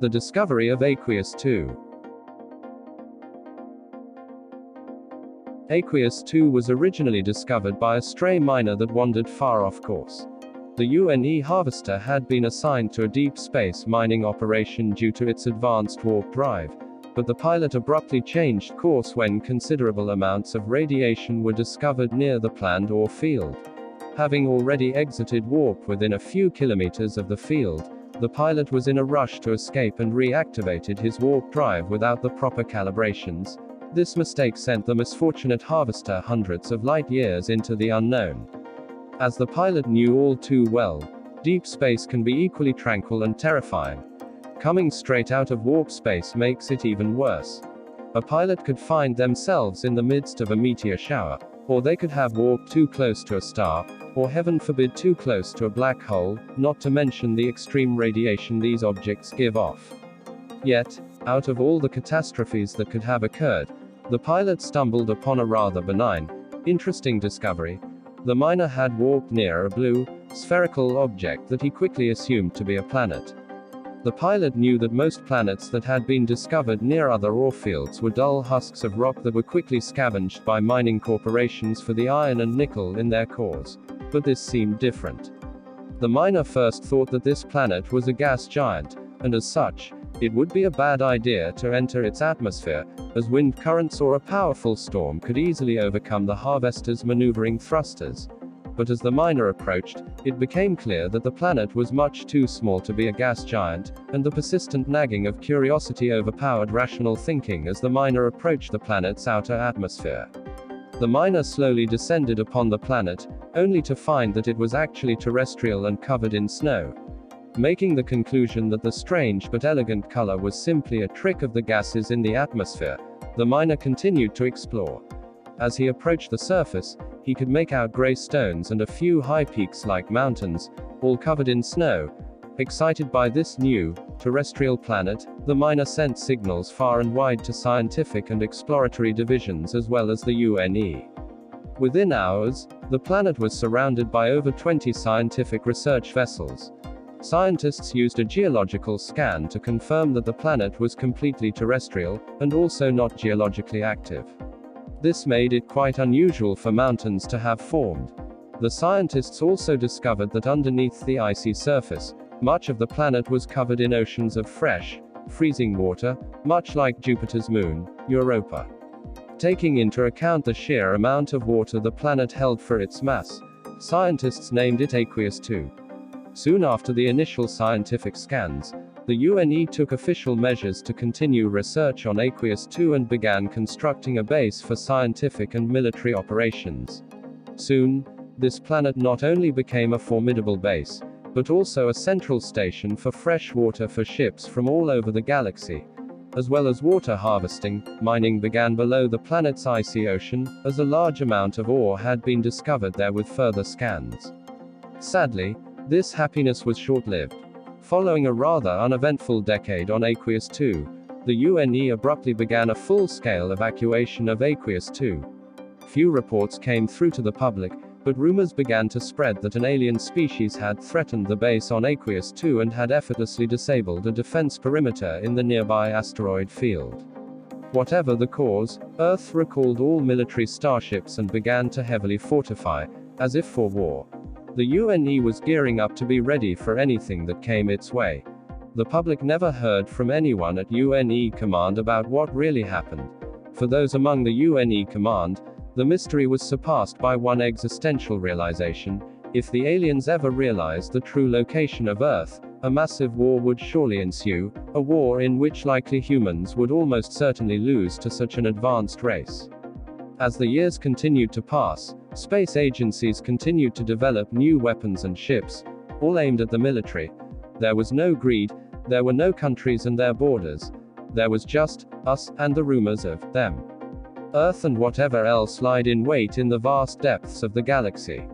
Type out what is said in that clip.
The discovery of Aqueous II. Aqueous II was originally discovered by a stray miner that wandered far off course. The UNE harvester had been assigned to a deep space mining operation due to its advanced warp drive, but the pilot abruptly changed course when considerable amounts of radiation were discovered near the planned ore field. Having already exited warp within a few kilometers of the field, the pilot was in a rush to escape and reactivated his warp drive without the proper calibrations. This mistake sent the misfortunate harvester hundreds of light years into the unknown. As the pilot knew all too well, deep space can be equally tranquil and terrifying. Coming straight out of warp space makes it even worse. A pilot could find themselves in the midst of a meteor shower, or they could have warped too close to a star, or heaven forbid too close to a black hole, not to mention the extreme radiation these objects give off. Yet, out of all the catastrophes that could have occurred, the pilot stumbled upon a rather benign, interesting discovery. The miner had warped near a blue, spherical object that he quickly assumed to be a planet. The pilot knew that most planets that had been discovered near other ore fields were dull husks of rock that were quickly scavenged by mining corporations for the iron and nickel in their cores. But this seemed different. The miner first thought that this planet was a gas giant, and as such, it would be a bad idea to enter its atmosphere, as wind currents or a powerful storm could easily overcome the harvester's maneuvering thrusters. But as the miner approached, it became clear that the planet was much too small to be a gas giant, and the persistent nagging of curiosity overpowered rational thinking as the miner approached the planet's outer atmosphere. The miner slowly descended upon the planet, only to find that it was actually terrestrial and covered in snow. Making the conclusion that the strange but elegant color was simply a trick of the gases in the atmosphere, the miner continued to explore. As he approached the surface, he could make out gray stones and a few high peaks like mountains, all covered in snow. Excited by this new, terrestrial planet, the miner sent signals far and wide to scientific and exploratory divisions as well as the UNE. Within hours, the planet was surrounded by over 20 scientific research vessels. Scientists used a geological scan to confirm that the planet was completely terrestrial, and also not geologically active. This made it quite unusual for mountains to have formed. The scientists also discovered that underneath the icy surface, much of the planet was covered in oceans of fresh, freezing water, much like Jupiter's moon, Europa. Taking into account the sheer amount of water the planet held for its mass, scientists named it Aqueous II. Soon after the initial scientific scans, the UNE took official measures to continue research on Aqueous II and began constructing a base for scientific and military operations. Soon, this planet not only became a formidable base, but also a central station for fresh water for ships from all over the galaxy. As well as water harvesting, mining began below the planet's icy ocean, as a large amount of ore had been discovered there with further scans. Sadly, this happiness was short-lived. Following a rather uneventful decade on Aqueous II, the UNE abruptly began a full-scale evacuation of Aqueous II. Few reports came through to the public, but rumors began to spread that an alien species had threatened the base on Aqueous II and had effortlessly disabled a defense perimeter in the nearby asteroid field. Whatever the cause, Earth recalled all military starships and began to heavily fortify, as if for war. The UNE was gearing up to be ready for anything that came its way. The public never heard from anyone at UNE Command about what really happened. For those among the UNE Command, the mystery was surpassed by one existential realization: if the aliens ever realized the true location of Earth, a massive war would surely ensue, a war in which likely humans would almost certainly lose to such an advanced race. As the years continued to pass, space agencies continued to develop new weapons and ships, all aimed at the military. There was no greed, there were no countries and their borders. There was just us and the rumors of them. Earth and whatever else lied in wait in the vast depths of the galaxy.